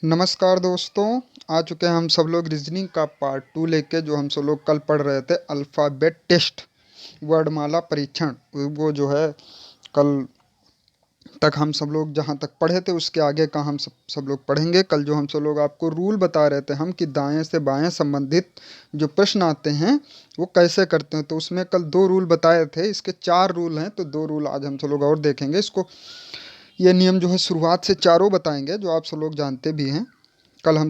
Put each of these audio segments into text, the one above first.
नमस्कार दोस्तों। आ चुके हैं हम सब लोग रीजनिंग का पार्ट 2 लेके, जो हम सब लोग कल पढ़ रहे थे अल्फ़ाबेट टेस्ट, वर्णमाला परीक्षण। वो जो है कल तक हम सब लोग जहाँ तक पढ़े थे उसके आगे का हम सब लोग पढ़ेंगे। कल जो हम सब लोग आपको रूल बता रहे थे हम कि दाएं से बाएं संबंधित जो प्रश्न आते हैं वो कैसे करते हैं, तो उसमें कल 2 रूल बताए थे। इसके 4 रूल हैं, तो 2 रूल आज हम सब लोग और देखेंगे। इसको ये नियम जो है शुरुआत से चारों बताएंगे, जो आप सब लोग जानते भी हैं। कल हम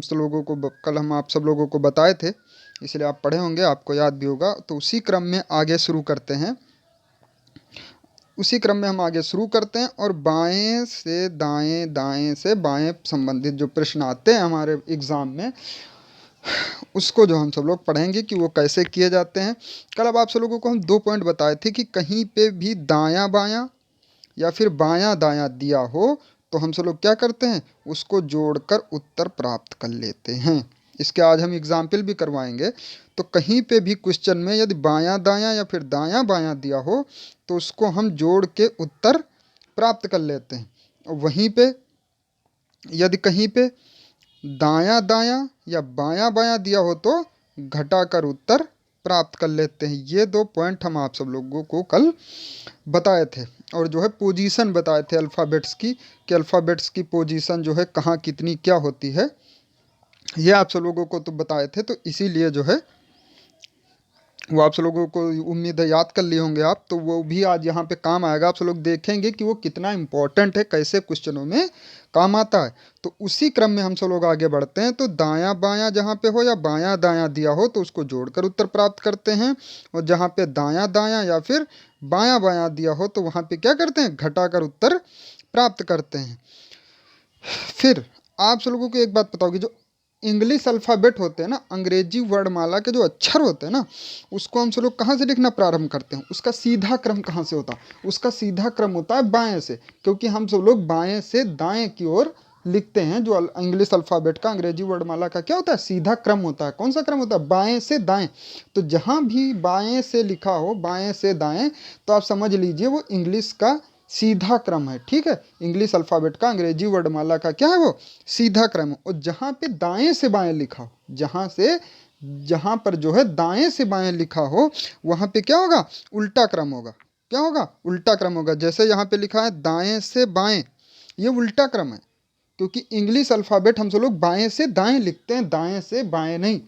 आप सब लोगों को बताए थे, इसलिए आप पढ़े होंगे, आपको याद भी होगा। तो उसी क्रम में आगे शुरू करते हैं। उसी क्रम में हम आगे शुरू करते हैं और बाएं से दाएं, दाएं से बाएं संबंधित जो प्रश्न आते हैं हमारे एग्ज़ाम में, उसको जो हम सब लोग पढ़ेंगे कि वो कैसे किए जाते हैं। कल अब आप सब लोगों को हम 2 पॉइंट बताए थे कि कहीं पे भी दायां बायां या फिर बायां दायां दिया हो तो हम सब लोग क्या करते हैं, उसको जोड़कर उत्तर प्राप्त कर लेते हैं। इसके आज हम एग्जाम्पल भी करवाएंगे। तो कहीं पे भी क्वेश्चन में यदि बायां दायां या फिर दायां बायां दिया हो तो उसको हम जोड़ के उत्तर प्राप्त कर लेते हैं। और वहीं पे यदि कहीं पे दायां दायां या बायां बायां दिया हो तो घटाकर उत्तर प्राप्त कर लेते हैं। ये 2 पॉइंट हम आप सब लोगों को कल बताए थे। और जो है पोजीशन बताए थे अल्फ़ाबेट्स की, कि अल्फ़ाबेट्स की पोजीशन जो है कहाँ कितनी क्या होती है, ये आप सब लोगों को तो बताए थे। तो इसीलिए जो है वो आप सब लोगों को उम्मीद है याद कर लिए होंगे आप, तो वो भी आज यहाँ पे काम आएगा। आप सब लोग देखेंगे कि वो कितना इम्पोर्टेंट है, कैसे क्वेश्चनों में काम आता है। तो उसी क्रम में हम सब लोग आगे बढ़ते हैं। तो दायां बायां जहाँ पे हो या बायां दायां दिया हो तो उसको जोड़कर उत्तर प्राप्त करते हैं, और जहाँ पे दायां दायां या फिर बायां बायां दिया हो तो वहाँ पे क्या करते हैं, घटाकर उत्तर प्राप्त करते हैं। फिर आप सब लोगों को एक बात बताओगी, जो इंग्लिश अल्फ़ाबेट होते हैं ना, अंग्रेजी वर्णमाला के जो अक्षर होते हैं ना, उसको हम सब लोग कहाँ से लिखना प्रारंभ करते हैं, उसका सीधा क्रम कहाँ से होता है? उसका सीधा क्रम होता है बाएं से, क्योंकि हम सब लोग बाएं से दाएं की ओर लिखते हैं। जो इंग्लिश अल्फ़ाबेट का, अंग्रेजी वर्णमाला का क्या होता है, सीधा क्रम होता है। कौन सा क्रम होता है? बाएं से दाएं। तो जहाँ भी बाएं से लिखा हो, बाएं से दाएं, तो आप समझ लीजिए वो इंग्लिश का सीधा क्रम है। ठीक है, इंग्लिश अल्फ़ाबेट का, अंग्रेजी वर्णमाला का क्या है, वो सीधा क्रम है। और जहाँ पे दाएं से बाएं लिखा हो, जहाँ पर जो है दाएं से बाएं लिखा हो, वहाँ पे क्या होगा, उल्टा क्रम होगा। क्या होगा? उल्टा क्रम होगा। जैसे यहाँ पे लिखा है दाएं से बाएं, ये उल्टा क्रम है, क्योंकि इंग्लिश अल्फ़ाबेट हम सब लोग बाएं से दाएं लिखते हैं, दाएं से बाएं नहीं।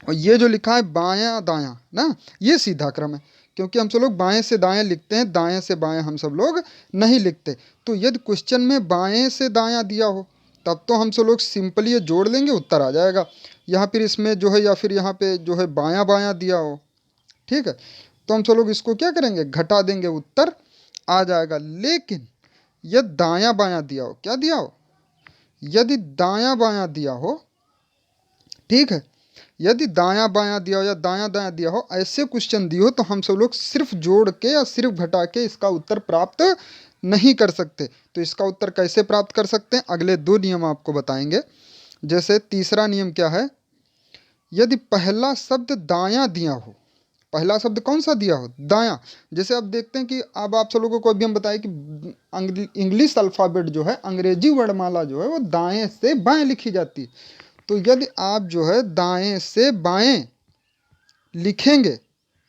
और ये जो लिखा है बायां दायां ना, ये सीधा क्रम है, क्योंकि हम सब लोग बाएं से दाएं लिखते हैं, दाएं से बाएं हम सब लोग नहीं लिखते। तो यदि क्वेश्चन में बाएं से दायां दिया हो तब तो हम सब लोग सिंपली ये जोड़ लेंगे, उत्तर आ जाएगा। यहाँ फिर इसमें जो है, या फिर यहाँ पे जो है बायां बायां दिया हो, ठीक है, तो हम सब लोग इसको क्या करेंगे, घटा देंगे, उत्तर आ जाएगा। लेकिन यदि दायां बायां दिया हो, क्या दिया हो, यदि दायां बायां दिया हो, ठीक है, यदि दायां बायां दिया हो या दायां दायां दिया हो, ऐसे क्वेश्चन दिए हो, तो हम सब लोग सिर्फ जोड़ के या सिर्फ घटा के इसका उत्तर प्राप्त नहीं कर सकते। तो इसका उत्तर कैसे प्राप्त कर सकते हैं, अगले 2 नियम आपको बताएंगे। जैसे तीसरा नियम क्या है, यदि पहला शब्द दायां दिया हो, पहला शब्द कौन सा दिया हो, दायां। जैसे अब देखते हैं कि अब आप सब लोगों को अभी हम बताएं कि इंग्लिश अल्फ़ाबेट जो है, अंग्रेजी वर्णमाला जो है, वो दाएं से बाएं लिखी जाती है। तो यदि आप जो है दाएं से बाएं लिखेंगे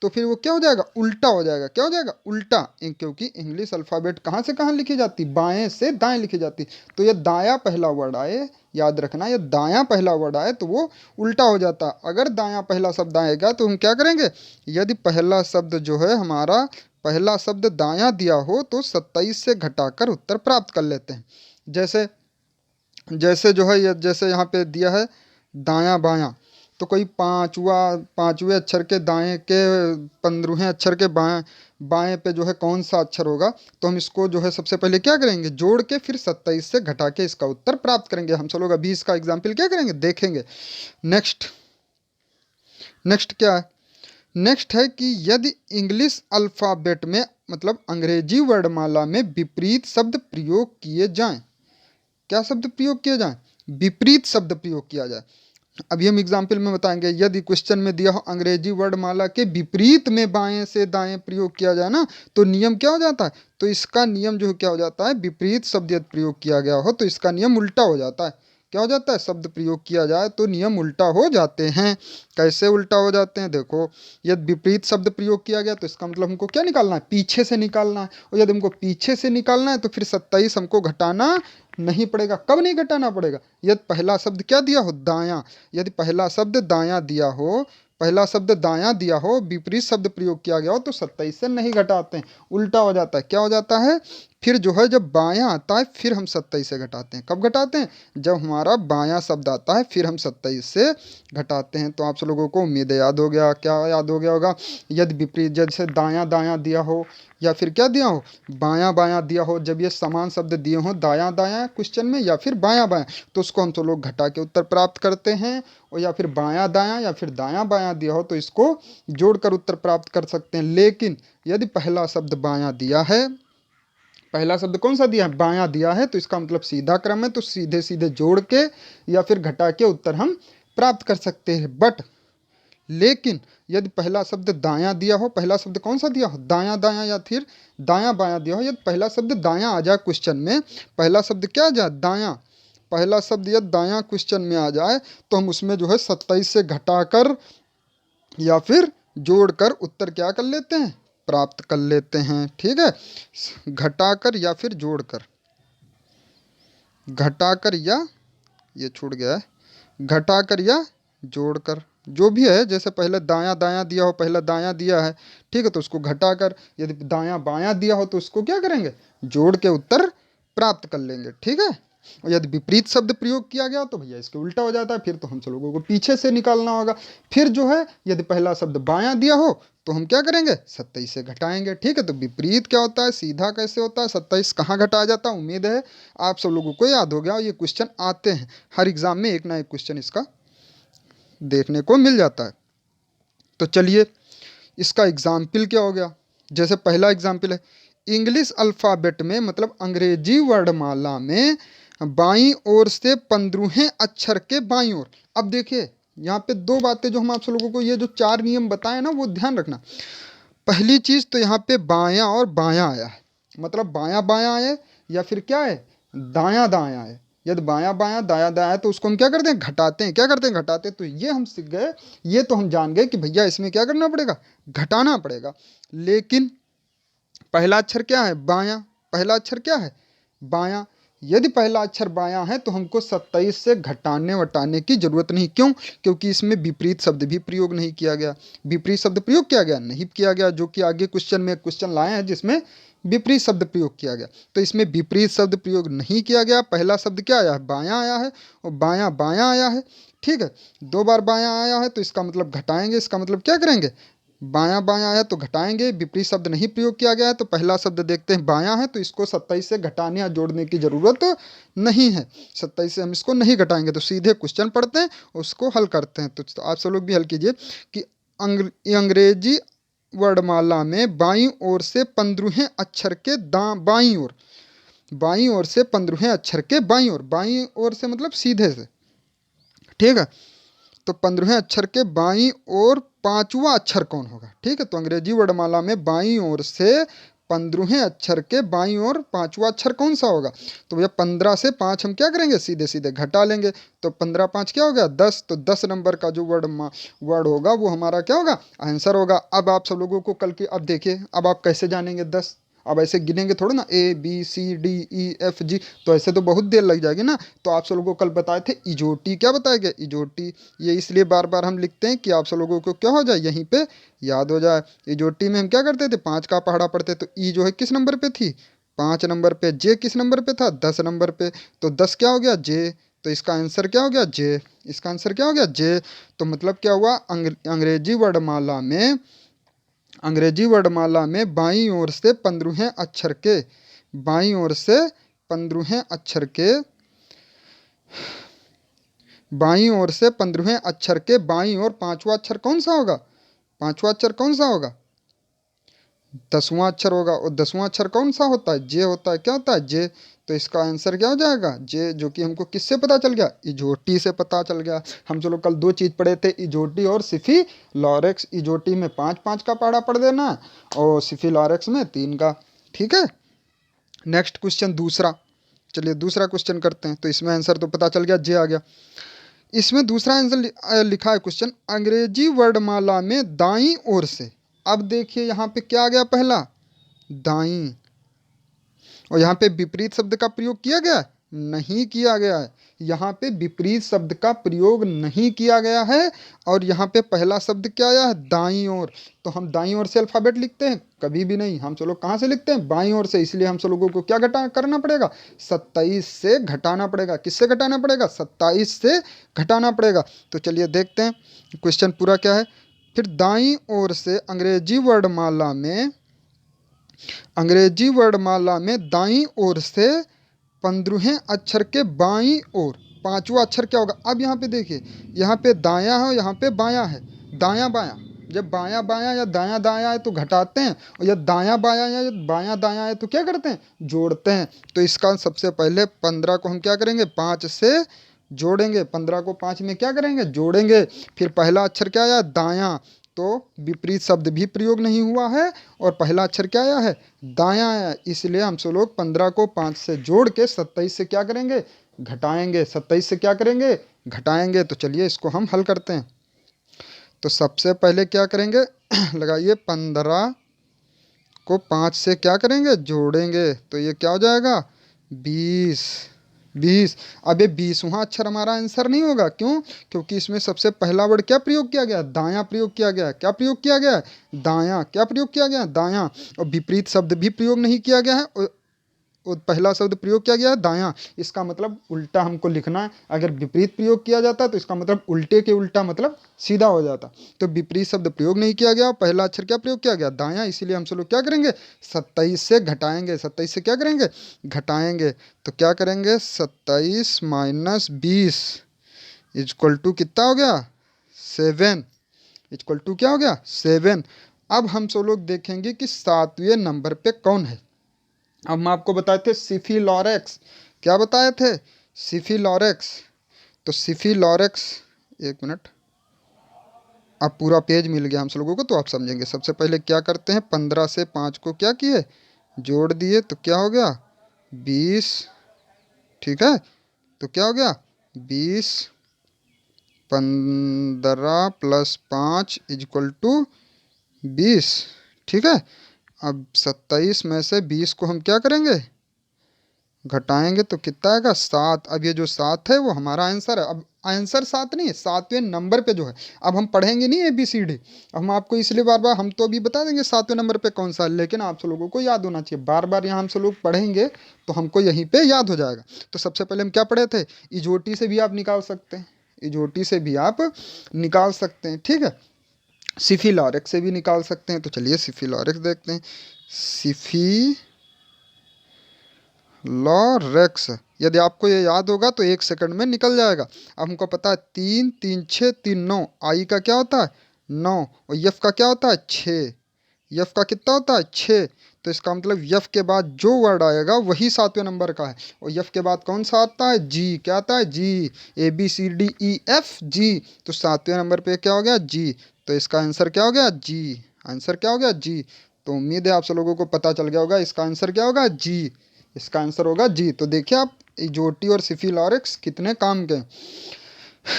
तो फिर वो क्या हो जाएगा, उल्टा हो जाएगा। क्या हो जाएगा, उल्टा। क्योंकि इंग्लिश अल्फ़ाबेट कहाँ से कहाँ लिखी जाती, बाएं से दाएं लिखी जाती। तो ये दाया पहला वर्ड आए, याद रखना, ये दायां पहला वर्ड आए तो वो उल्टा हो जाता। अगर दायां पहला शब्द आएगा तो हम क्या करेंगे, यदि पहला शब्द जो है हमारा, पहला शब्द दायां दिया हो तो 27 से घटाकर उत्तर प्राप्त कर लेते हैं। जैसे जैसे जो है, ये जैसे यहाँ पे दिया है दायां बायां, तो कोई पांचवें अक्षर के दाएं के 15वें अक्षर के बाएं, बाएं पे जो है कौन सा अक्षर होगा, तो हम इसको जो है सबसे पहले क्या करेंगे, जोड़ के फिर 27 से घटा के इसका उत्तर प्राप्त करेंगे। हम सब लोग अभी इसका एग्जाम्पल क्या करेंगे, देखेंगे। नेक्स्ट नेक्स्ट क्या है, नेक्स्ट है कि यदि इंग्लिश अल्फ़ाबेट में, मतलब अंग्रेजी वर्णमाला में विपरीत शब्द प्रयोग किए जाएं। क्या शब्द प्रयोग किया जाए, विपरीत शब्द प्रयोग किया जाए। अभी हम एग्जाम्पल में बताएंगे। यदि क्वेश्चन में दिया हो अंग्रेजी वर्णमाला के विपरीत में बाएं से दाएं प्रयोग किया जाए ना, तो नियम क्या हो जाता है, तो इसका नियम जो क्या हो जाता है, विपरीत शब्द यदि प्रयोग किया गया हो तो इसका नियम उल्टा हो जाता है। क्या हो जाता है, शब्द प्रयोग किया जाए तो नियम उल्टा हो जाते हैं। कैसे उल्टा हो जाते हैं, देखो यदि विपरीत शब्द प्रयोग किया गया तो इसका मतलब हमको क्या निकालना है, पीछे से निकालना है। और यदि हमको पीछे से निकालना है तो फिर 27 हमको घटाना नहीं पड़ेगा। कब नहीं घटाना पड़ेगा, यदि पहला शब्द क्या दिया हो, दायां। यदि पहला शब्द दायां दिया हो, पहला शब्द दायां दिया हो, विपरीत शब्द प्रयोग किया गया हो तो 27 से नहीं घटाते हैं, उल्टा हो जाता है। क्या हो जाता है, फिर जो है जब बायां आता है फिर हम 27 से घटाते हैं। कब घटाते हैं, जब हमारा बायां शब्द आता है फिर हम 27 से घटाते हैं। तो आप सब लोगों को उम्मीद है याद हो गया। क्या याद हो गया होगा, यदि विपरीत जैसे दायां दायां दिया हो या फिर क्या दिया हो, बायां बायां दिया हो, जब ये समान शब्द दिए हो दायां दायां क्वेश्चन में या फिर बायां बायां, तो उसको हम सब लोग घटा के उत्तर प्राप्त करते हैं। और या फिर बायां दायां या फिर दायां बायां दिया हो तो इसको जोड़कर उत्तर प्राप्त कर सकते हैं। लेकिन यदि पहला शब्द बायां दिया है, पहला शब्द कौन सा दिया है, बायां दिया है, तो इसका मतलब सीधा क्रम है, तो सीधे सीधे जोड़ के या फिर घटा के उत्तर हम प्राप्त कर सकते हैं। बट लेकिन यदि पहला शब्द दायां दिया हो, पहला शब्द कौन सा दिया हो, दायां दायां या फिर दायां बायां दिया हो, यदि पहला शब्द दायां आ जाए क्वेश्चन में, पहला शब्द क्या आ जाए, दायां, पहला शब्द यदि दायां क्वेश्चन में आ जाए तो हम उसमें जो है 27 से घटाकर या फिर जोड़कर उत्तर क्या कर लेते हैं, प्राप्त कर लेते हैं। ठीक है, घटाकर या फिर जोड़कर, घटाकर या, ये छूट गया है, घटाकर या जोड़कर, जो भी है। जैसे पहले दायां दायां दिया हो, पहला दायां दिया है, ठीक है, तो उसको घटाकर, यदि दायां बायां दिया हो तो उसको क्या करेंगे, जोड़ के उत्तर प्राप्त कर लेंगे। ठीक है, और यदि विपरीत शब्द प्रयोग किया गया तो भैया इसके उल्टा हो जाता है, फिर तो हम सब लोगों को पीछे से निकालना होगा। फिर जो है यदि पहला शब्द बायां दिया हो तो हम क्या करेंगे, 27 से घटाएंगे। ठीक है, तो विपरीत क्या होता है, सीधा कैसे होता है, 27 कहाँ घटाया जाता है। उम्मीद है आप सब लोगों को याद हो गया। ये क्वेश्चन आते हैं हर एग्जाम में, एक ना एक क्वेश्चन इसका देखने को मिल जाता है। तो चलिए इसका एग्जाम्पल क्या हो गया, जैसे पहला एग्जाम्पल है, इंग्लिश अल्फ़ाबेट में मतलब अंग्रेजी वर्णमाला में बाईं ओर से 15वें अक्षर के बाईं ओर। अब देखिए यहाँ पे दो बातें जो हम आप सब लोगों को, ये जो 4 नियम बताए ना वो ध्यान रखना। पहली चीज़ तो यहाँ पे बायां और बायां आया है, मतलब बायां बायां आए या फिर क्या है, दायां दायां आए। यदि बायां बायां दायां दायां है तो उसको हम क्या करते हैं, घटाते हैं। क्या करते हैं, घटाते हैं। तो ये हम सीख गए, ये तो हम जान गए कि भैया इसमें क्या करना पड़ेगा, घटाना पड़ेगा। लेकिन पहला अक्षर क्या है, बायां, पहला अक्षर क्या है, बायां। यदि पहला अक्षर बायां है तो हमको 27 से घटाने वटाने की जरूरत नहीं। क्यों, क्योंकि इसमें विपरीत शब्द भी प्रयोग नहीं किया गया। विपरीत शब्द प्रयोग किया गया नहीं किया गया, जो कि आगे क्वेश्चन में क्वेश्चन लाए हैं जिसमें विपरीत शब्द प्रयोग किया गया। तो इसमें विपरीत शब्द प्रयोग नहीं किया गया। पहला शब्द क्या आया है, बायां आया है, और बायां बायां आया है। ठीक है, 2 बार बायां आया है तो इसका मतलब घटाएंगे। इसका मतलब क्या करेंगे, बायां बायां आया तो घटाएंगे। विपरीत शब्द नहीं प्रयोग किया गया है तो पहला शब्द देखते हैं बायां है, तो इसको 27 से घटाने या जोड़ने की जरूरत नहीं है। 27 से हम इसको नहीं घटाएंगे, तो सीधे क्वेश्चन पढ़ते हैं, उसको हल करते हैं। तो आप सब लोग भी हल कीजिए कि अंग्रेजी वर्णमाला में बाईं ओर से 15वें अक्षर के बाईं ओर, बाईं ओर से 15वें अक्षर के बाईं ओर, बाईं ओर से मतलब सीधे से। ठीक है, तो 15वें अक्षर के बाईं ओर 5वां अक्षर कौन होगा। ठीक है, तो अंग्रेजी वर्णमाला में बाईं ओर से 15वें अक्षर के बाईं ओर 5वां अक्षर कौन सा होगा। तो भैया 15 से 5 हम क्या करेंगे, सीधे सीधे घटा लेंगे। तो 15 5 क्या हो गया, 10। तो 10 नंबर का जो वर्ड होगा वो हमारा क्या होगा, आंसर होगा। अब आप सब लोगों को कल की, अब देखिए अब आप कैसे जानेंगे 10, अब ऐसे गिनेंगे थोड़ा ना, ABCDEFG, तो ऐसे तो बहुत देर लग जाएगी ना। तो आप सब लोगों को कल बताए थे इजोटी, क्या बताया गया, इजोटी। ये इसलिए बार बार हम लिखते हैं कि आप सब लोगों को क्या हो जाए, यहीं पे याद हो जाए। इजोटी में हम क्या करते थे, 5 का पहाड़ा पढ़ते। तो ई जो है किस नंबर पे थी, 5 नंबर पे। जे किस नंबर पे था, 10 नंबर पे। तो 10 क्या हो गया, जे। तो इसका आंसर क्या हो गया, जे। इसका आंसर क्या हो गया, जे। तो मतलब क्या हुआ, अंग्रेजी वर्णमाला में, अंग्रेजी वर्णमाला में बाईं ओर से 15वें अक्षर के, बाईं ओर से 15वें अक्षर के, बाईं ओर से 15वें अक्षर के बाईं ओर 5वां अक्षर कौन सा होगा, 5वां अक्षर कौन सा होगा, 10वां अक्षर होगा। और 10वां अक्षर कौन सा होता है, जे होता है। क्या होता है, जे। तो इसका आंसर क्या हो जाएगा, जे, जो कि हमको किससे पता चल गया, इजोटी से पता चल गया। हम जो लोग कल 2 चीज़ पढ़े थे, इजोटी और सिफी लॉरेक्स। इजोटी में 5 5 का पहाड़ा पढ़ देना और सिफी लॉरेक्स में 3 का। ठीक है, नेक्स्ट क्वेश्चन दूसरा, चलिए दूसरा क्वेश्चन करते हैं। तो इसमें आंसर तो पता चल गया, जे आ गया। इसमें दूसरा आंसर लिखा है क्वेश्चन, अंग्रेजी वर्णमाला में दाईं ओर से। अब देखिए यहाँ पे क्या आ गया, पहला दाईं, और यहाँ पे विपरीत शब्द का प्रयोग किया गया, नहीं किया गया है। यहाँ पे विपरीत शब्द का प्रयोग नहीं किया गया है, और यहाँ पे पहला शब्द क्या आया है, दाईं ओर। तो हम दाईं ओर से अल्फाबेट लिखते हैं, कभी भी नहीं। हम सब लोग कहाँ से लिखते हैं, बाईं ओर से। इसलिए हम सब लोगों को क्या करना पड़ेगा, 27 से घटाना पड़ेगा। किससे घटाना पड़ेगा, 27 से घटाना पड़ेगा। तो चलिए देखते हैं क्वेश्चन पूरा क्या है। फिर दाईं ओर से अंग्रेजी वर्णमाला में दाईं ओर से 15वें अक्षर के बाईं ओर 5वां अक्षर क्या होगा। अब यहाँ पे देखिए, यहाँ पे दायां है, यहाँ पे बायां है। दायां बायां, जब बायां बायां या दायां दायां है तो घटाते हैं, और या दायां बायां या बायां दायां है तो क्या करते हैं, जोड़ते हैं। तो इसका सबसे पहले 15 को हम क्या करेंगे, 5 से जोड़ेंगे। 15 को 5 में क्या करेंगे, जोड़ेंगे। फिर पहला अक्षर क्या आया, दायां, तो विपरीत शब्द भी प्रयोग नहीं हुआ है, और पहला अक्षर क्या आया है, दायां आया। इसलिए हम सब लोग 15 को 5 से जोड़ के 27 से क्या करेंगे, घटाएंगे। 27 से क्या करेंगे, घटाएंगे। तो चलिए इसको हम हल करते हैं। तो सबसे पहले क्या करेंगे लगाइए, 15 को 5 से क्या करेंगे, जोड़ेंगे। तो ये क्या हो जाएगा, 20। 20। अब ये 20वां अक्षर हमारा आंसर नहीं होगा, क्यों, क्योंकि इसमें सबसे पहला वर्ड क्या प्रयोग किया गया, दायां प्रयोग किया गया। क्या प्रयोग किया गया, दायां। क्या प्रयोग किया गया, दायां। और विपरीत शब्द भी प्रयोग नहीं किया गया है, और पहला शब्द प्रयोग किया गया है दायां। इसका मतलब उल्टा हमको लिखना है। अगर विपरीत प्रयोग किया जाता तो इसका मतलब उल्टे के उल्टा मतलब सीधा हो जाता। तो विपरीत शब्द प्रयोग नहीं किया गया, पहला अक्षर क्या प्रयोग किया गया, दायां। इसीलिए हम सब लोग क्या करेंगे, 27 से घटाएंगे। 27 से क्या करेंगे, घटाएंगे। तो क्या करेंगे, 27 माइनस 20 इक्वल टू कितना हो गया, 7। इक्वल टू क्या हो गया, 7। अब हम सब लोग देखेंगे कि 7वें नंबर पे कौन है। अब हम आपको बताए थे सिफिलोरेक्स। क्या बताए थे, सिफिलोरेक्स। तो सिफिलोरेक्स, एक मिनट, अब पूरा पेज मिल गया हम सब लोगों को, तो आप समझेंगे। सबसे पहले क्या करते हैं, 15 से 5 को क्या किए, जोड़ दिए। तो क्या हो गया, 20। ठीक है, तो क्या हो गया, 20। 15 प्लस 5 इक्वल टू 20। ठीक है। अब 27 में से 20 को हम क्या करेंगे, घटाएंगे। तो कितना आएगा, 7। अब ये जो 7 है वो हमारा आंसर है। अब आंसर 7 नहीं है, 7वें नंबर पे जो है। अब हम पढ़ेंगे नहीं ABCD, हम आपको इसलिए बार बार, हम तो अभी बता देंगे 7वें नंबर पे कौन सा है, लेकिन आप सब लोगों को याद होना चाहिए। बार बार यहाँ हम सब लोग पढ़ेंगे तो हमको यहीं पे याद हो जाएगा। तो सबसे पहले हम क्या पढ़े थे, इजोटी से भी आप निकाल सकते हैं, इजोटी से भी आप निकाल सकते हैं। ठीक है, सिफिलोरेक्स से भी निकाल सकते हैं। तो चलिए सिफिलोरेक्स देखते हैं। सिफिलोरेक्स, यदि आपको ये याद होगा तो 1 सेकंड में निकल जाएगा। अब हमको पता है 3 3 6 3 9, आई का क्या होता है, 9, और यफ का क्या होता है, 6। यफ का कितना होता है, 6। तो इसका मतलब यफ के बाद जो वर्ड आएगा वही 7वें नंबर का है। और यफ के बाद कौन सा आता है, जी। क्या आता है, जी। ABCDEF जी। तो 7वें नंबर पे क्या हो गया, जी। तो इसका आंसर क्या हो गया, जी। आंसर क्या हो गया, जी। तो उम्मीद है आप सब लोगों को पता चल गया होगा, इसका आंसर क्या होगा, जी। इसका आंसर होगा जी। तो देखिए आप, इजोटी और सिफिलोरेक्स कितने काम के।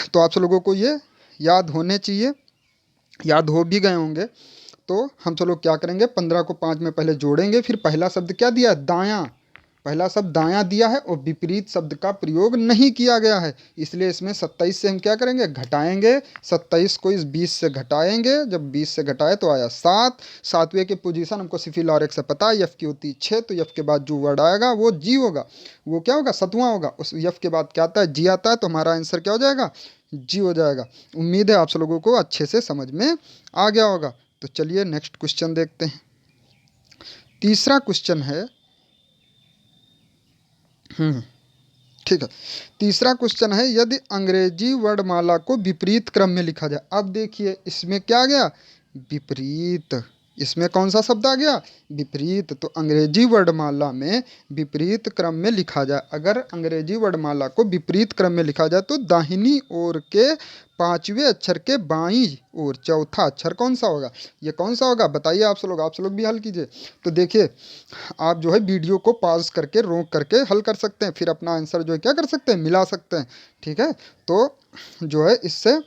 तो आप सब लोगों को ये याद होने चाहिए, याद हो भी गए होंगे। तो हम सब लोग क्या करेंगे, 15 को 5 में पहले जोड़ेंगे। फिर पहला शब्द क्या दिया, दायां। पहला शब्द दायां दिया है, और विपरीत शब्द का प्रयोग नहीं किया गया है, इसलिए इसमें 27 से हम क्या करेंगे, घटाएंगे। 27 को इस 20 से घटाएंगे। जब 20 से घटाए तो आया 7। 7वें की पोजीशन हमको सिफिलोरेक्स से पता है, यफ की होती 6। तो यफ के बाद जो वर्ड आएगा वो जी होगा। वो क्या होगा, 7वां होगा। उस यफ के बाद क्या आता है, जी आता है। तो हमारा आंसर क्या हो जाएगा, जी हो जाएगा। उम्मीद है आप सब लोगों को अच्छे से समझ में आ गया होगा। तो चलिए नेक्स्ट क्वेश्चन देखते हैं। तीसरा क्वेश्चन है, ठीक है। तीसरा क्वेश्चन है, यदि अंग्रेजी वर्णमाला को विपरीत क्रम में लिखा जाए। अब देखिए इसमें क्या आ गया, विपरीत। इसमें कौन सा शब्द आ गया? विपरीत। तो अंग्रेजी वर्णमाला में विपरीत क्रम में लिखा जाए, अगर अंग्रेजी वर्णमाला को विपरीत क्रम में लिखा जाए तो दाहिनी ओर के पांचवें अक्षर के बाईं ओर चौथा अक्षर कौन सा होगा? ये कौन सा होगा बताइए आप सब लोग भी हल कीजिए। तो देखिए, आप जो है वीडियो को पॉज करके रोक करके हल कर सकते हैं, फिर अपना आंसर जो है क्या कर सकते हैं? मिला सकते हैं। ठीक है, तो जो है इससे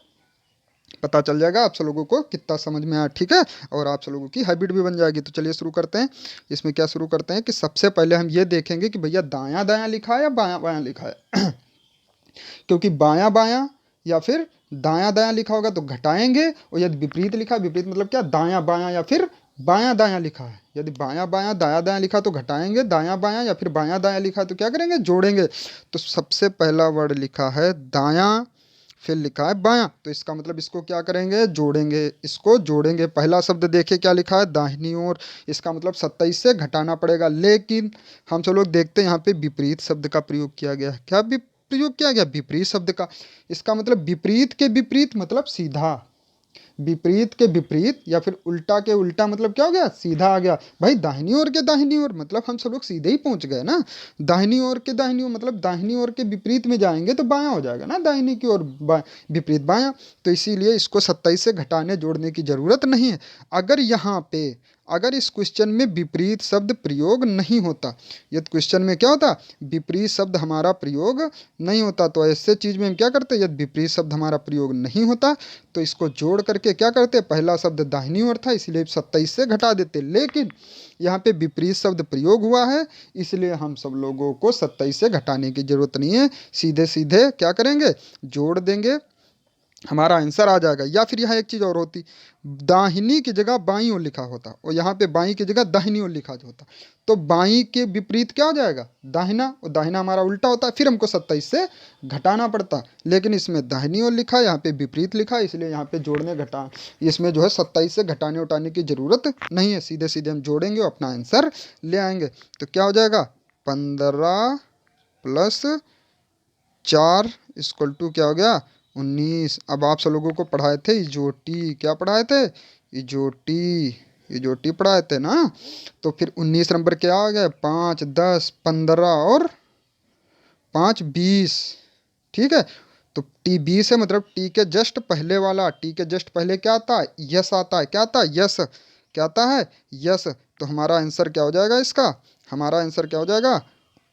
पता चल जाएगा आप सब लोगों को कितना समझ में आया। ठीक है, और आप सब लोगों की हैबिट भी बन जाएगी। तो चलिए शुरू करते हैं। इसमें क्या शुरू करते हैं कि सबसे पहले हम ये देखेंगे कि भैया दायां दायां लिखा है या बायां बायां लिखा है। क्योंकि बायां बायां या फिर दायां दायां लिखा होगा तो घटाएंगे, और यदि विपरीत लिखा, विपरीत मतलब क्या? दायां बायां या फिर बायां दायां लिखा है, यदि बायां बायां दायां दायां लिखा तो घटाएंगे, दायां बायां या फिर बायां दायां लिखा तो क्या करेंगे? जोड़ेंगे। तो सबसे पहला वर्ड लिखा है दायां, फिर लिखा है बायां, तो इसका मतलब इसको क्या करेंगे? जोड़ेंगे। इसको जोड़ेंगे। पहला शब्द देखिए क्या लिखा है? दाहिनी ओर। इसका मतलब 27 से घटाना पड़ेगा, लेकिन हम सब लोग देखते हैं यहाँ पे विपरीत शब्द का प्रयोग किया गया है। क्या प्रयोग किया गया? विपरीत शब्द का। इसका मतलब विपरीत के विपरीत मतलब सीधा, विपरीत के विपरीत या फिर उल्टा के उल्टा मतलब क्या हो गया? सीधा आ गया। भाई दाहिनी ओर के दाहिनी ओर मतलब हम सब लोग सीधे ही पहुंच गए ना। दाहिनी ओर के दाहिनी ओर मतलब दाहिनी ओर के विपरीत में जाएंगे तो बायां हो जाएगा ना, दाहिनी की ओर विपरीत बायां। तो इसीलिए इसको 27 से घटाने जोड़ने की जरूरत नहीं है। अगर यहाँ पे अगर इस क्वेश्चन में विपरीत शब्द प्रयोग नहीं होता, यदि क्वेश्चन में क्या होता? विपरीत शब्द हमारा प्रयोग नहीं होता, तो ऐसे चीज में हम क्या करते? यदि विपरीत शब्द हमारा प्रयोग नहीं होता तो इसको जोड़ करके क्या करते? पहला शब्द दाहिनी ओर था इसलिए 27 से घटा देते, लेकिन यहाँ पे विपरीत शब्द प्रयोग हुआ है इसलिए हम सब लोगों को 27 से घटाने की जरूरत नहीं है, सीधे सीधे क्या करेंगे? जोड़ देंगे, हमारा आंसर आ जाएगा। या फिर यहाँ एक चीज़ और होती, दाहिनी की जगह बाईं ओर लिखा होता और यहाँ पे बाईं की जगह दाहिनी ओर लिखा होता, तो बाईं के विपरीत क्या हो जाएगा? दाहिना, और दाहिना हमारा उल्टा होता है, फिर हमको 27 से घटाना पड़ता। लेकिन इसमें दाहिनी ओर लिखा है, यहाँ पे विपरीत लिखा है, इसलिए यहाँ पे जोड़ने घटा इसमें जो है 27 से घटाने उठाने की जरूरत नहीं है, सीधे सीधे हम जोड़ेंगे और अपना आंसर ले आएंगे। तो क्या हो जाएगा? 15 प्लस 4 इक्वल टू क्या हो गया? 19। अब आप सब लोगों को पढ़ाए थे इजोटी, क्या पढ़ाए थे? इजोटी, इजोटी पढ़ाए थे ना। तो फिर 19 नंबर क्या आ गया? 5 10 15 और 5 20। ठीक है, तो टी 20 है मतलब टी के जस्ट पहले वाला, टी के जस्ट पहले क्या आता है? यस आता है। क्या आता है? यस। क्या आता है? यस। तो हमारा आंसर क्या हो जाएगा इसका? हमारा आंसर क्या हो जाएगा?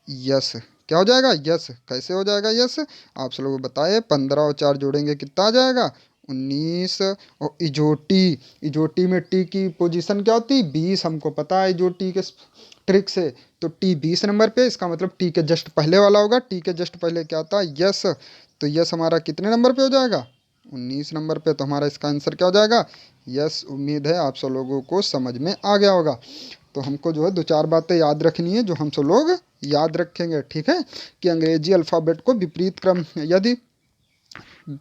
यस। क्या हो जाएगा? यस। कैसे हो जाएगा यस? आप सब लोग बताए। 15 और 4 जोड़ेंगे कितना आ जाएगा? 19। और इजोटी, इजोटी में टी की पोजीशन क्या होती? 20, हमको पता है इजोटी के ट्रिक से। तो टी 20 नंबर पे, इसका मतलब टी के जस्ट पहले वाला होगा। टी के जस्ट पहले क्या आता है? यस। तो यस हमारा कितने नंबर पे हो जाएगा? 19 नंबर पे। तो हमारा इसका आंसर क्या हो जाएगा? यस। उम्मीद है आप सब लोगों को समझ में आ गया होगा। तो हमको जो है 2-4 बातें याद रखनी है जो हम सब लोग याद रखेंगे। ठीक है, कि अंग्रेजी अल्फ़ाबेट को विपरीत क्रम, यदि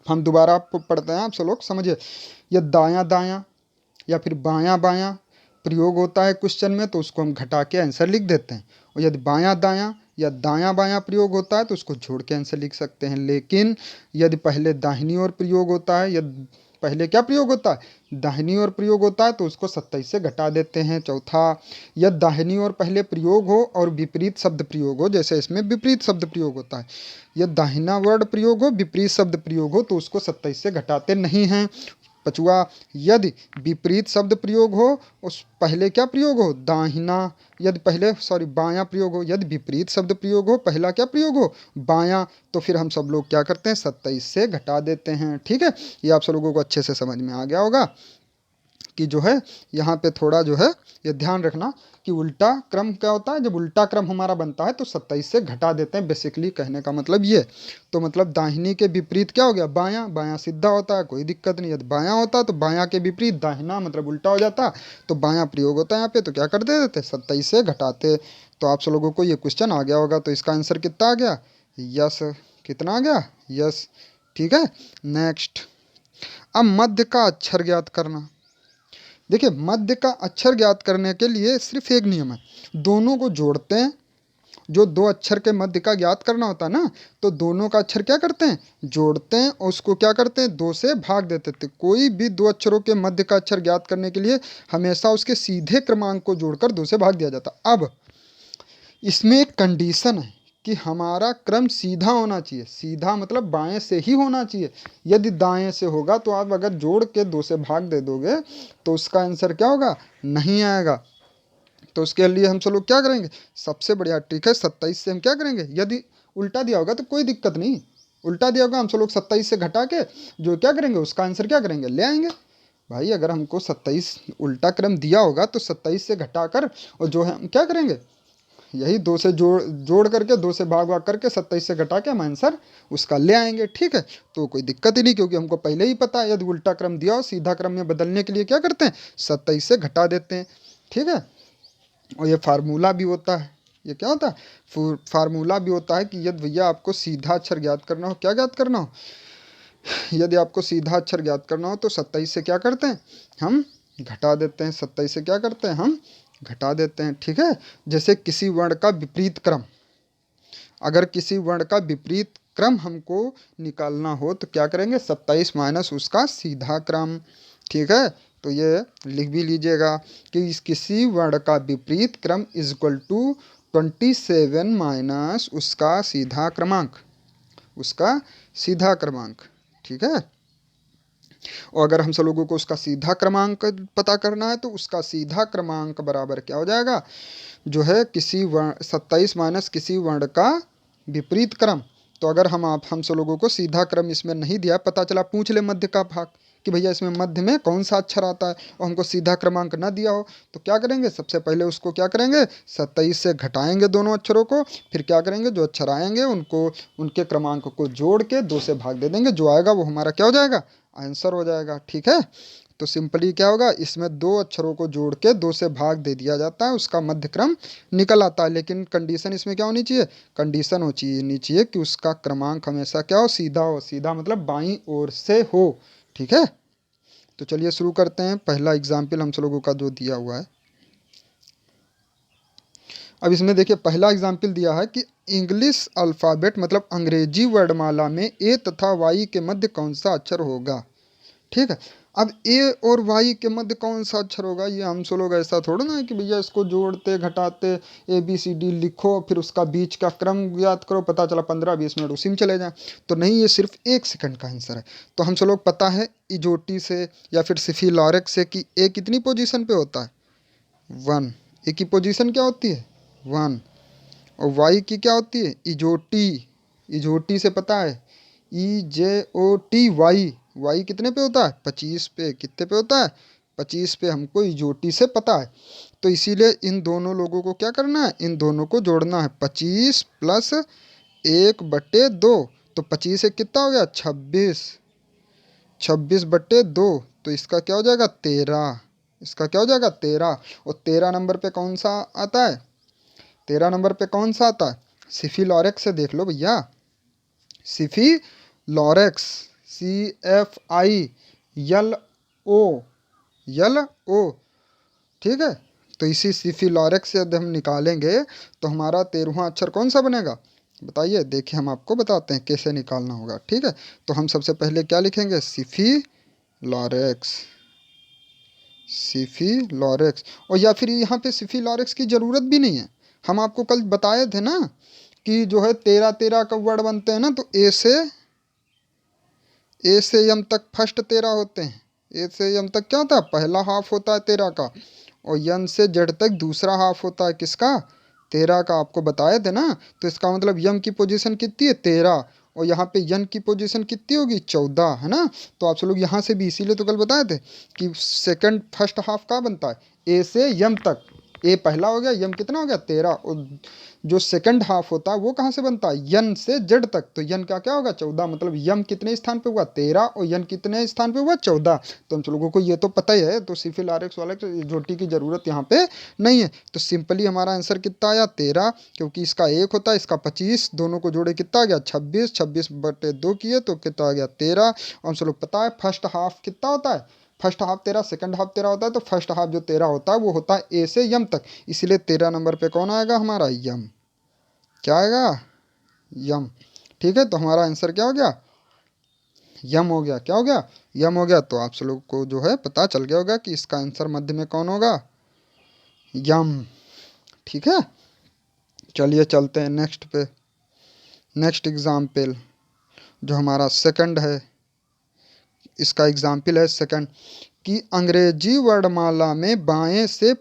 हम दोबारा पढ़ते हैं, आप सब लोग समझिए, यह दायां दायां या फिर बायां बायां प्रयोग होता है क्वेश्चन में तो उसको हम घटा के आंसर लिख देते हैं, और यदि बायां दायां या दायां बायां प्रयोग होता है तो उसको जोड़ के आंसर लिख सकते हैं। लेकिन यदि पहले दाहिनी ओर प्रयोग होता है या पहले क्या प्रयोग होता है? दाहिनी ओर प्रयोग होता है तो उसको 27 से घटा देते हैं। चौथा, यदि दाहिनी ओर पहले प्रयोग हो और विपरीत शब्द प्रयोग हो, जैसे इसमें विपरीत शब्द प्रयोग होता है, यदि दाहिना वर्ड प्रयोग हो, विपरीत शब्द प्रयोग हो तो उसको 27 से घटाते नहीं हैं। पांचवा, यदि विपरीत शब्द प्रयोग हो, उस पहले क्या प्रयोग हो? दाहिना, यदि पहले बायां प्रयोग हो, यदि विपरीत शब्द प्रयोग हो, पहला क्या प्रयोग हो? बायां, तो फिर हम सब लोग क्या करते हैं? 27 से घटा देते हैं। ठीक है, ये आप सब लोगों को अच्छे से समझ में आ गया होगा कि जो है यहाँ पे थोड़ा जो है ये ध्यान रखना कि उल्टा क्रम क्या होता है। जब उल्टा क्रम हमारा बनता है तो 27 से घटा देते हैं, बेसिकली कहने का मतलब ये। तो मतलब दाहिनी के विपरीत क्या हो गया? बायां, बायां सीधा होता है, कोई दिक्कत नहीं। यदि बायां होता तो बायां के विपरीत दाहिना मतलब उल्टा हो जाता, तो बायां प्रयोग होता है यहाँ पे, तो क्या कर देते? 27 से घटाते। तो आप सब लोगों को ये क्वेश्चन आ गया होगा। तो इसका आंसर कितना आ गया? यस। कितना आ गया? यस। ठीक है, नेक्स्ट। अब मध्य का अक्षर ज्ञात करना। देखिए, मध्य का अक्षर ज्ञात करने के लिए सिर्फ एक नियम है, दोनों को जोड़ते हैं जो दो अक्षर के मध्य का ज्ञात करना होता है ना, तो दोनों का अक्षर क्या करते हैं, जोड़ते हैं और उसको क्या करते हैं, दो से भाग देते थे। कोई भी दो अक्षरों के मध्य का अक्षर ज्ञात करने के लिए हमेशा उसके सीधे क्रमांक को जोड़कर दो से भाग दिया जाता। अब इसमें एक कंडीशन है कि हमारा क्रम सीधा होना चाहिए। सीधा मतलब बाएं से ही होना चाहिए। यदि दाएं से होगा तो आप अगर जोड़ के दो से भाग दे दोगे तो उसका आंसर क्या होगा, नहीं आएगा। तो उसके लिए हम सब लोग क्या करेंगे, सबसे बढ़िया ट्रिक है 27 से हम क्या करेंगे, यदि उल्टा दिया होगा तो कोई दिक्कत नहीं, उल्टा दिया होगा हम सब लोग 27 से घटा के जो क्या करेंगे उसका आंसर क्या करेंगे, ले आएंगे। भाई अगर हमको 27 उल्टा क्रम दिया होगा तो 27 से घटाकर और जो है हम क्या करेंगे, यही दो से जोड़ जोड़ करके दो से भाग भाग करके 27 से घटा के हम आंसर उसका ले आएंगे। ठीक है, तो कोई दिक्कत ही नहीं, क्योंकि हमको पहले ही पता है यदि उल्टा क्रम दिया हो सीधा क्रम में बदलने के लिए क्या करते हैं, 27 से घटा देते हैं। ठीक है, और ये फार्मूला भी होता है, ये क्या होता है, फार्मूला भी होता है कि यदि भैया आपको सीधा अक्षर ज्ञात करना हो, क्या ज्ञात करना हो, यदि आपको सीधा अक्षर ज्ञात करना हो तो 27 से क्या करते हैं, हम घटा देते हैं। 27 से क्या करते हैं, हम घटा देते हैं। ठीक है, जैसे किसी वर्ण का विपरीत क्रम, अगर किसी वर्ण का विपरीत क्रम हमको निकालना हो तो क्या करेंगे, 27 माइनस उसका सीधा क्रम। ठीक है, तो ये लिख भी लीजिएगा कि किसी वर्ण का विपरीत क्रम इज इक्वल टू 27 माइनस उसका सीधा क्रमांक, उसका सीधा क्रमांक। ठीक है, और अगर हम सब लोगों को उसका सीधा क्रमांक पता करना है तो उसका सीधा क्रमांक बराबर क्या हो जाएगा, जो है किसी वर्ण 27 माइनस किसी वर्ण का विपरीत क्रम। तो अगर हम सब लोगों को सीधा क्रम इसमें नहीं दिया, पता चला पूछ ले मध्य का भाग कि भैया इसमें मध्य में कौन सा अक्षर आता है, और हमको सीधा क्रमांक ना दिया हो तो क्या करेंगे, सबसे पहले उसको क्या करेंगे, 27 से घटाएंगे दोनों अक्षरों को, फिर क्या करेंगे, जो अक्षर आएंगे उनको उनके क्रमांक को जोड़ के दो से भाग दे देंगे, जो आएगा वो हमारा क्या हो जाएगा, आंसर हो जाएगा। ठीक है, तो सिंपली क्या होगा, इसमें दो अक्षरों को जोड़ के दो से भाग दे दिया जाता है, उसका मध्य क्रम निकल आता है। लेकिन कंडीशन इसमें क्या होनी चाहिए, कंडीशन होनी चाहिए कि उसका क्रमांक हमेशा क्या हो, सीधा हो। सीधा मतलब बाईं ओर से हो। ठीक है, तो चलिए शुरू करते हैं। पहला एग्जाम्पल हम सब लोगों का जो दिया हुआ है, अब इसमें देखिए पहला एग्जाम्पल दिया है कि इंग्लिश अल्फ़ाबेट मतलब अंग्रेजी वर्णमाला में ए तथा वाई के मध्य कौन सा अक्षर होगा। ठीक है, अब ए और वाई के मध्य कौन सा अक्षर होगा, ये हम सब लोग ऐसा थोड़ा ना है कि भैया इसको जोड़ते घटाते ABCD लिखो फिर उसका बीच का क्रम याद करो, पता चला 15-20 मिनट उसी में चले जाएं, तो नहीं, ये सिर्फ 1 सेकंड का आंसर है। तो हम सब लोग पता है इजोटी से या फिर सिफी लॉरेक्स से कि ए कितनी पोजीशन पे होता है, 1। ए की पोजीशन क्या होती है, 1। और वाई की क्या होती है, इजोटी। इजोटी से पता है EJOTY, वाई कितने पे होता है, 25 पे। कितने पे होता है, 25 पे, हमको इजोटी से पता है। तो इसीलिए इन दोनों लोगों को क्या करना है, इन दोनों को जोड़ना है, 25 प्लस 1/2, तो 25 से कितना हो गया, 26, 26/2, तो इसका क्या हो जाएगा, 13। इसका क्या हो जाएगा, 13। और 13 नंबर पे कौन सा आता है, 13 नंबर पे कौन सा आता है, सिफी लॉरेक्स से देख लो भैया, सिफी लॉरेक्स, CFILO। ठीक है, तो इसी सिफी लॉरेक्स से यदि हम निकालेंगे तो हमारा 13वां अक्षर कौन सा बनेगा, बताइए। देखिए हम आपको बताते हैं कैसे निकालना होगा। ठीक है, तो हम सबसे पहले क्या लिखेंगे, सिफी लॉरेक्स, सिफी लॉरेक्स। और या फिर यहाँ पे सिफी लॉरेक्स की ज़रूरत भी नहीं है, हम आपको कल बताए थे ना कि जो है 13-13 का वर्ड बनते हैं ना, तो ए से यम तक फर्स्ट 13 होते हैं। ए से यम तक क्या होता है, पहला हाफ होता है 13 का, और यन से जेड तक दूसरा हाफ होता है किसका, 13 का। आपको बताए थे ना, तो इसका मतलब यम की पोजीशन कितनी है, 13, और यहाँ पे यन की पोजीशन कितनी होगी, 14, है ना। तो आप सब लोग यहाँ से भी इसीलिए तो कल बताए थे कि सेकंड फर्स्ट हाफ का बनता है ए से यम तक। ए पहला हो गया, यम कितना हो गया, 13, और जो सेकंड हाफ होता है वो कहाँ से बनता है, यन से जेड तक। तो यन का क्या होगा, 14, मतलब यम कितने स्थान पे हुआ, 13, और यन कितने स्थान पे हुआ, 14। तो हम लोगों को ये तो पता ही है, तो सिफिल RX वाला जोटी की जरूरत यहाँ पे नहीं है। तो सिंपली हमारा आंसर कितना आया, 13, क्योंकि इसका 1 होता है, इसका 25, दोनों को जोड़े कितना आ गया, 26, 26/2 किए तो कितना आ गया, 13। और हम लोग पता है फर्स्ट हाफ कितना होता है, फर्स्ट हाफ 13, सेकंड हाफ 13 होता है, तो फर्स्ट हाफ जो 13 होता है वो होता है ए से यम तक, इसलिए 13 नंबर पे कौन आएगा हमारा, यम। क्या आएगा, यम। ठीक है, तो हमारा आंसर क्या हो गया, यम हो गया। क्या हो गया, यम हो गया। तो आप सब लोग को जो है पता चल गया होगा कि इसका आंसर मध्य में कौन होगा, यम। ठीक है, चलिए चलते हैं नेक्स्ट पे। नेक्स्ट एग्जाम्पल जो हमारा सेकंड है, इसका एग्जाम्पल है सेकंड, कि अंग्रेजी वर्णमाला में बाएं से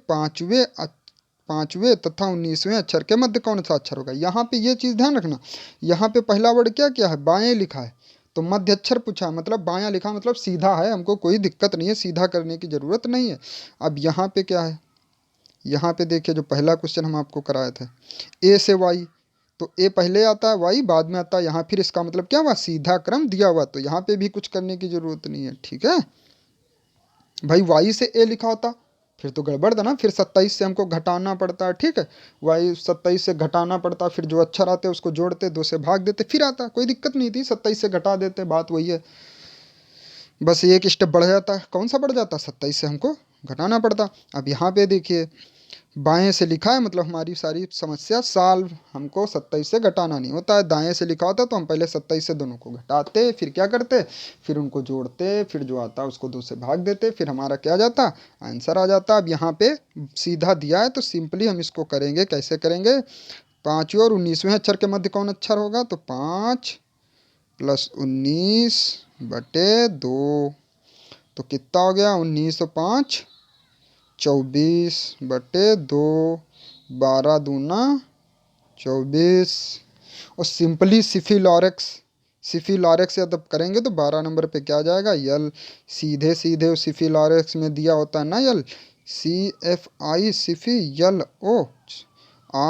पांचवें तथा 19वें अक्षर के मध्य कौन सा अक्षर होगा। यहाँ पे ये चीज़ ध्यान रखना, यहाँ पे पहला वर्ड क्या क्या है, बाएं लिखा है, तो मध्य अक्षर पूछा है, मतलब बायां लिखा मतलब सीधा है, हमको कोई दिक्कत नहीं है, सीधा करने की ज़रूरत नहीं है। अब यहाँ पे क्या है, यहाँ पे देखिए जो पहला क्वेश्चन हम आपको कराए थे, ए से वाई, तो ए पहले आता है, वाई बाद में आता है, यहाँ फिर इसका मतलब क्या हुआ, सीधा क्रम दिया हुआ, तो यहाँ पे भी कुछ करने की ज़रूरत नहीं है। ठीक है भाई, वाई से ए लिखा होता फिर तो गड़बड़ था ना, फिर 27 से हमको घटाना पड़ता है। ठीक है, वाई 27 से घटाना पड़ता, फिर जो अक्षर आते उसको जोड़ते, 2 से भाग देते, फिर आता, कोई दिक्कत नहीं थी, 27 से घटा देते, बात वही है, बस एक स्टेप बढ़ जाता। कौन सा बढ़ जाता, 27 से हमको घटाना पड़ता। अब यहाँ पे देखिए बाएं से लिखा है, मतलब हमारी सारी समस्या सॉल्व, हमको 27 से घटाना नहीं होता है, दाएं से लिखा होता तो हम पहले 27 से दोनों को घटाते, फिर क्या करते, फिर उनको जोड़ते, फिर जो आता उसको 2 से भाग देते, फिर हमारा क्या आ जाता, आंसर आ जाता। अब यहाँ पे सीधा दिया है तो सिंपली हम इसको करेंगे, कैसे करेंगे, पाँचवें और 19वें अक्षर के मध्य कौन अक्षर होगा, तो 5 + 19 बटे 2, तो कितना हो गया, 19 और 5 24 बटे 2, 12 दूना 24, और सिंपली सिफिलॉरेक्स जब करेंगे तो 12 नंबर पे क्या आ जाएगा, यल। सीधे सीधे सिफिलॉरेक्स में दिया होता है ना यल, CFI सिफी यल ओ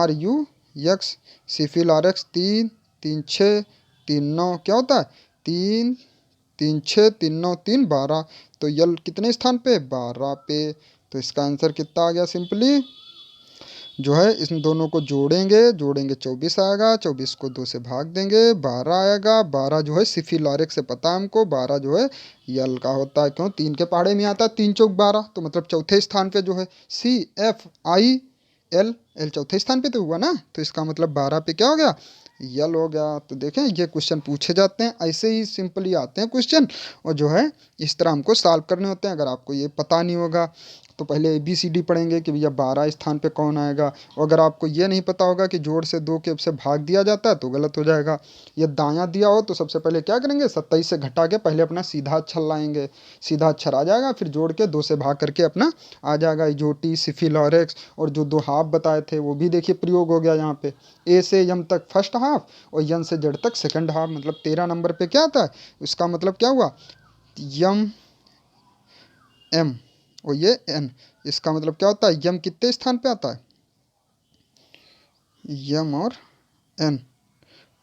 RUX, सिफिलॉरेक्स 3 3 6 3 9 क्या होता है, 3 3 6 3 9 3 12, तो यल कितने स्थान पे, 12 पे। तो इसका आंसर कितना आ गया, सिंपली जो है इन दोनों को जोड़ेंगे, 24 आएगा, 24 को 2 से भाग देंगे, 12 आएगा, 12 जो है सिफिलॉरिक से पता है हमको, 12 जो है यल का होता है, क्यों, 3 के पहाड़े में आता है, 3 चौक 12, तो मतलब चौथे स्थान पे जो है CFI L चौथे स्थान पे तो हुआ ना, तो इसका मतलब 12 पे क्या हो गया, यल हो गया। तो देखें ये क्वेश्चन पूछे जाते हैं, ऐसे ही सिंपली आते हैं क्वेश्चन, और जो है इस तरह हमको सॉल्व करने होते हैं। अगर आपको ये पता नहीं होगा तो पहले ABCD पढ़ेंगे कि भैया 12 स्थान पे कौन आएगा, और अगर आपको ये नहीं पता होगा कि जोड़ से 2 के से भाग दिया जाता है तो गलत हो जाएगा। ये दायां दिया हो तो सबसे पहले क्या करेंगे, 27 से घटा के पहले अपना सीधा अक्षर लाएंगे, सीधा अक्षर आ जाएगा, फिर जोड़ के 2 से भाग करके अपना आ जाएगा इजोटी सिफिलॉरेक्स। और जो 2 हाफ बताए थे वो भी देखिए प्रयोग हो गया यहाँ पे, ए से यम तक फर्स्ट हाफ और यन से जेड तक सेकंड हाफ, मतलब 13 नंबर पे क्या आता है, इसका मतलब क्या हुआ, यम एम और ये एन, इसका मतलब क्या होता है, यम कितने स्थान पे आता है, यम और एन,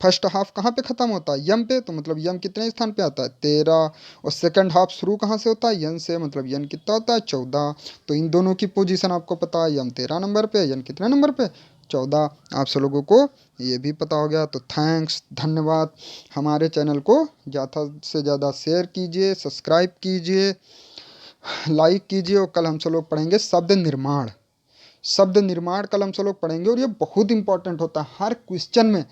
फर्स्ट हाफ कहाँ पे खत्म होता है, यम पे, तो मतलब यम कितने स्थान पे आता है, 13, और सेकंड हाफ शुरू कहाँ से होता है, यन से, मतलब यन कितना होता है, 14। तो इन दोनों की पोजीशन आपको पता है, यम 13 नंबर पे, यन कितने नंबर पे, 14। आप सब लोगों को ये भी पता हो गया, तो थैंक्स, धन्यवाद। हमारे चैनल को ज़्यादा से ज़्यादा शेयर कीजिए, सब्सक्राइब कीजिए, लाइक कीजिए, और कल हम सब लोग पढ़ेंगे शब्द निर्माण। शब्द निर्माण कल हम सब लोग पढ़ेंगे, और ये बहुत इंपॉर्टेंट होता है, हर क्वेश्चन में,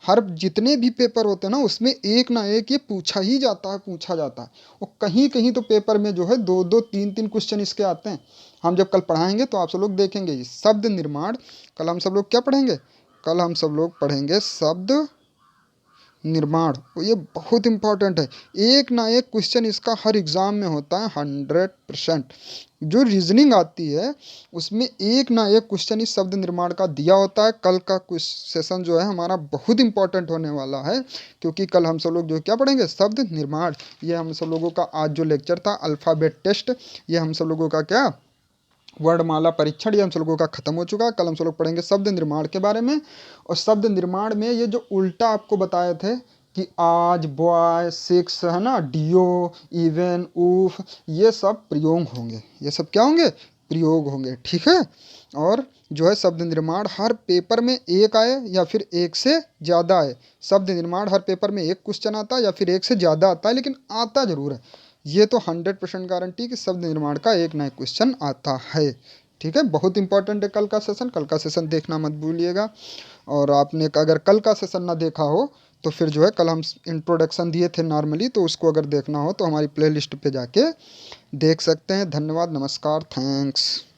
हर जितने भी पेपर होते हैं ना उसमें एक ना एक ये पूछा ही जाता है, पूछा जाता है। और कहीं कहीं तो पेपर में जो है 2 2 3 3 क्वेश्चन इसके आते हैं। हम जब कल पढ़ाएंगे तो आप सब लोग देखेंगे ये शब्द निर्माण। कल हम सब लोग क्या पढ़ेंगे, कल हम सब लोग पढ़ेंगे शब्द निर्माण, और ये बहुत इंपॉर्टेंट है, एक ना एक क्वेश्चन इसका हर एग्ज़ाम में होता है 100%। जो रीजनिंग आती है उसमें एक ना एक क्वेश्चन इस शब्द निर्माण का दिया होता है। कल का कुछ सेशन जो है हमारा बहुत इंपॉर्टेंट होने वाला है, क्योंकि कल हम सब लोग जो क्या पढ़ेंगे, शब्द निर्माण। ये हम सब लोगों का आज जो लेक्चर था अल्फ़ाबेट टेस्ट, ये हम सब लोगों का क्या, वर्णमाला परीक्षण, ये हम सब लोगों का खत्म हो चुका है। कल हम सब लोग पढ़ेंगे शब्द निर्माण के बारे में, और शब्द निर्माण में ये जो उल्टा आपको बताए थे कि आज, बॉय, सिक्स, है ना, डियो, इवन, उफ, ये सब प्रयोग होंगे, ये सब क्या होंगे, प्रयोग होंगे। ठीक है, और जो है शब्द निर्माण हर पेपर में एक आए या फिर एक से ज़्यादा आए, शब्द निर्माण हर पेपर में एक क्वेश्चन आता है या फिर एक से ज़्यादा आता है, लेकिन आता ज़रूर है। ये तो 100% गारंटी कि शब्द निर्माण का एक नया क्वेश्चन आता है। ठीक है, बहुत इंपॉर्टेंट है कल का सेशन, कल का सेशन देखना मत भूलिएगा। और आपने अगर कल का सेशन ना देखा हो तो फिर जो है कल हम इंट्रोडक्शन दिए थे नॉर्मली, तो उसको अगर देखना हो तो हमारी प्लेलिस्ट पे जाके देख सकते हैं। धन्यवाद, नमस्कार, थैंक्स।